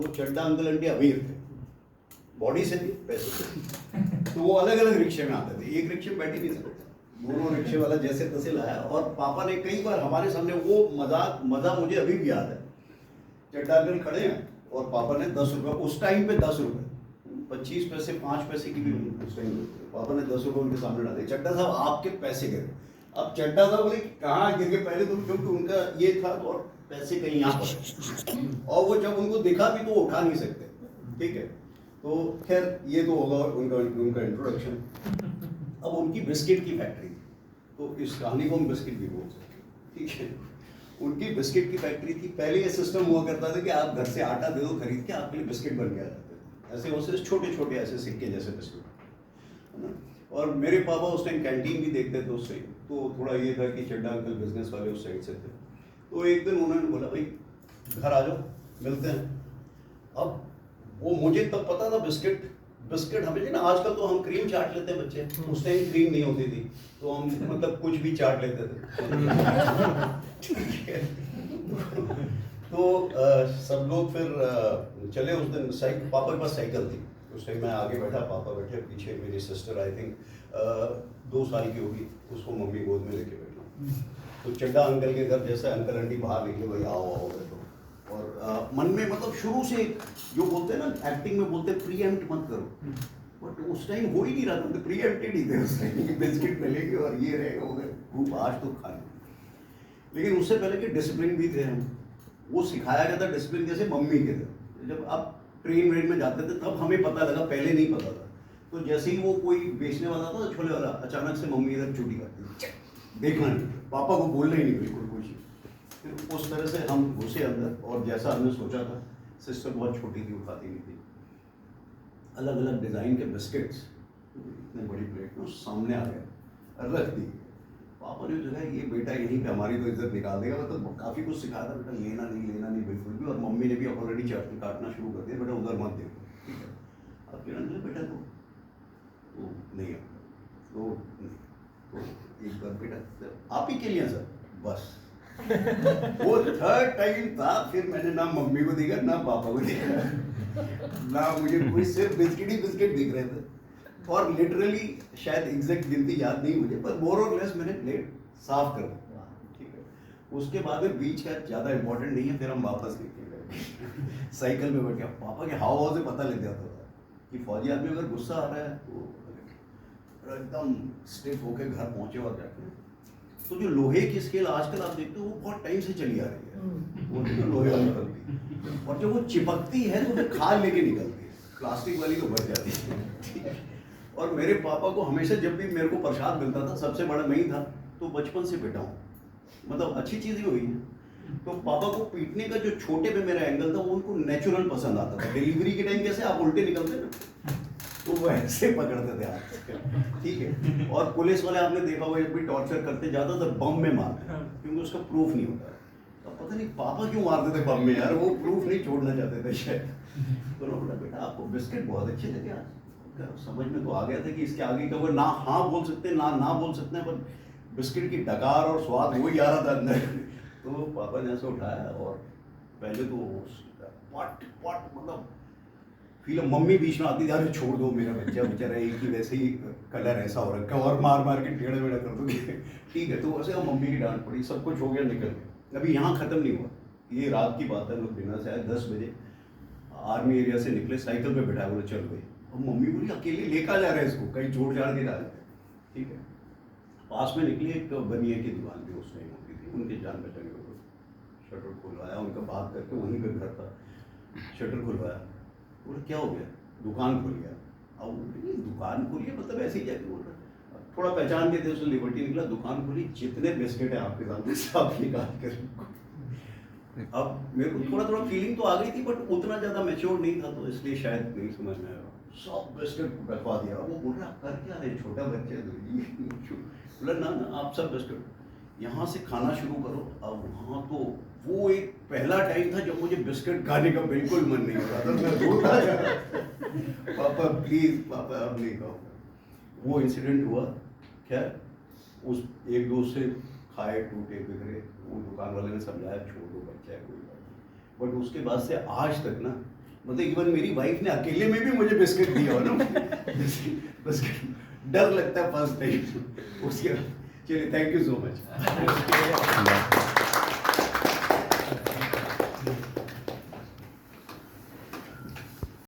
वो चड्डा uncle aunty अमीर थे, बॉडी से भी पैसे से। तो वो अलग अलग रिक्शे में आते थे, एक रिक्शे में बैठ ही नहीं सकते, दोनों रिक्शे वाला जैसे तैसे लाया। और पापा ने कई बार हमारे सामने, वो मजा मुझे अभी भी याद है, चड्डा अंकल खड़े हैं और पापा ने 10 रुपये, उस टाइम पे 10 रुपये, 25 पैसे 5 पैसे की भी उस टाइम पापा ने 10 रुपये उनके सामने डाले, चड्डा साहब आपके पैसे गिर। अब चड्डा साहब बोले कहाँ गिर गए पहले तो, क्योंकि उनका ये था और पैसे कहीं यहाँ पर, और वो जब उनको दिखा भी तो उठा नहीं सकते, ठीक है। तो खैर ये तो होगा उनका इंट्रोडक्शन। अब उनकी बिस्किट की फैक्ट्री थी, तो इस कहानी को हम बिस्किट भी बोल सकते हैं, ठीक है। उनकी बिस्किट की फैक्ट्री थी। पहले ये सिस्टम हुआ करता था कि आप घर से आटा दे दो खरीद के, आपके लिए बिस्किट बन के आ जाते थे, ऐसे वो छोटे छोटे ऐसे सिक्के जैसे बिस्किट, है ना। और मेरे पापा उस टाइम कैंटीन भी देखते थे उस टाइम, तो थोड़ा ये था कि चड्डा अंकल बिजनेस वाले उस साइड से थे। तो एक दिन उन्होंने बोला भाई घर आ जाओ मिलते हैं। अब वो मुझे तब पता था बिस्किट हमें ना, आजकल तो हम क्रीम चाट लेते हैं बच्चे, उस टाइम क्रीम नहीं होती थी, तो हम मतलब कुछ भी चाट लेते थे। तो सब लोग फिर चले उस दिन। पापा के पास साइकिल थी उस टाइम, मैं आगे बैठा, पापा बैठे पीछे, मेरी सिस्टर आई थिंक 2 साल की होगी, उसको मम्मी गोद में लेके बैठा। तो चड्डा अंकल के घर जैसे अंकल आंटी बाहर निकले, भाई आओ आओ बैठो। और मन में मतलब शुरू से जो बोलते हैं ना, एक्टिंग में बोलते हैं प्रीएम्प्ट मत करो, बट उस टाइम हो ही नहीं रहा था, प्रीएम्प्टेड ही थे उस टाइम, बिस्किट मिलेंगे और ये रहेगा वो खूब आज तो खाने। लेकिन उससे पहले कि डिसिप्लिन भी थे हम, वो सिखाया गया था डिसिप्लिन जैसे मम्मी के थे। जब आप ट्रेन वेन में जाते थे तब हमें पता लगा, पहले नहीं पता था। तो जैसे ही वो कोई बेचने वाला था छोले वाला, अचानक से मम्मी इधर चूटी काटती, देखना नहीं, पापा को बोलना ही नहीं बिल्कुल कुछ। फिर उस तरह से हम घुसे अंदर, और जैसा हमने सोचा था, सिस्टर बहुत छोटी थी, वो खाती नहीं थी। अलग अलग डिज़ाइन के बिस्किट्स इतने बड़ी प्लेट में सामने आ गया, रख दी। पापा ने जो है ये बेटा यहीं पे हमारी तो इज्जत निकाल देगा, मतलब काफ़ी कुछ सिखाया था, बेटा लेना नहीं बिल्कुल भी। और मम्मी ने भी ऑलरेडी चटनी काटना शुरू कर दिया, बेटा उधर मत देखो, ठीक है। अब कहना नहीं बेटा तो नहीं तो एक बार बेटा आप ही के लिए सर बस। वो 3rd टाइम था, फिर मैंने ना मम्मी को देखा ना पापा को देखा, ना मुझे कोई, सिर्फ बिस्किट ही बिस्किट दिख रहे थे। और लिटरली शायद एग्जैक्ट गिनती याद नहीं मुझे, पर मोर और लेस मैंने प्लेट साफ कर दिया, ठीक है। उसके बाद में बीच का ज़्यादा इंपॉर्टेंट नहीं है, फिर हम वापस निकल गए साइकिल में बैठ के। पापा के हाव भाव से पता लग जाता था कि फौजी आदमी अगर गुस्सा आ रहा है तो एकदम स्टिफ होके घर पहुंचे। और जाके तो जो लोहे की स्केल आजकल आप देखते हो वो बहुत टाइम से चली आ रही है, वो जो लोहे वाली निकलती, और जब वो चिपकती है तो फिर खाल लेके निकलती है, प्लास्टिक वाली तो बच जाती है, ठीक है। और मेरे पापा को हमेशा जब भी मेरे को प्रसाद मिलता था, सबसे बड़ा मैं ही था, तो बचपन से पिटा हूँ, मतलब अच्छी चीज़ ही हुई है। तो पापा को पीटने का जो छोटे पे मेरा एंगल था वो उनको नेचुरल पसंद आता था। डिलीवरी के टाइम कैसे आप उल्टे निकलते ना, तो वो ऐसे पकड़ते थे हाथ, ठीक है। और पुलिस वाले आपने देखा होगा जब भी टॉर्चर करते ज़्यादातर बम में मारते हैं, क्योंकि उसका प्रूफ नहीं होता। अब पता नहीं पापा क्यों मारते थे बम में यार, वो प्रूफ नहीं छोड़ना चाहते थे शायद। तो उन्होंने बोला बेटा आपको बिस्किट बहुत अच्छे लगे आज, समझ में तो आ गया था कि इसके आगे का वो ना हाँ बोल सकते हैं ना बोल सकते हैं, पर बिस्किट की डकार और स्वाद वही आ रहा था अंदर। तो पापा ने ऐसे उठाया और पहले तो पट मतलब फिल्म, मम्मी बीच में आती थी, अरे छोड़ दो मेरा बच्चा बेचारा एक ही वैसे ही कलर ऐसा हो रखा है, और मार के टेढ़ा मेढ़ा कर दोगे, ठीक है। तो वैसे मम्मी की डांट पड़ी, सब कुछ हो गया, निकल गया। अभी यहाँ ख़त्म नहीं हुआ, ये रात की बात है, लोग बिना शायद 10 बजे आर्मी एरिया से निकले, साइकिल पे बैठा, बोले चल गई। अब मम्मी बोली अकेले लेकर जा रहे हैं इसको, कहीं छोड़ छाड़ के डाल, ठीक है। पास में निकली एक बनिए की दुकान भी उस टाइम होती थी, उनके जान बचाने को शटर खुलवाया, उनका बात करके, वहीं पे घर था, शटर खुलवाया, बोले क्या हो गया, दुकान खुल गया। अब दुकान खुली है मतलब ऐसे ही जाके बोल रहा, थोड़ा पहचान के थे, उसने लिबर्टी निकला, दुकान खुली, जितने बिस्किट है आपके सामने सब निकाल कर। अब मेरे को थोड़ा फीलिंग तो आ गई थी, बट उतना ज़्यादा मैच्योर नहीं था, तो इसलिए शायद नहीं समझ में आया, सब बिस्किट रखवा दिया। वो बोल रहा कर क्या रहे, छोटा बच्चा बोला ना आप सब बिस्किट यहाँ से खाना शुरू करो। अब वहाँ तो वो एक पहला टाइम था जब मुझे बिस्किट खाने का बिल्कुल मन नहीं हो रहा था, मैं रोता जा रहा था, पापा प्लीज़ पापा अब नहीं खाओ। वो इंसिडेंट हुआ, खैर उस एक दो से खाए टूटे बिखरे, वो दुकान वाले ने समझाया छोड़ दो बच्चा है कोई बात नहीं, बट उसके बाद से आज तक ना मतलब इवन मेरी वाइफ ने अकेले में भी मुझे बिस्किट दिया हो ना, बिस्किट डर लगता है फर्स्ट टाइम उसके। चलिए, थैंक यू सो मच।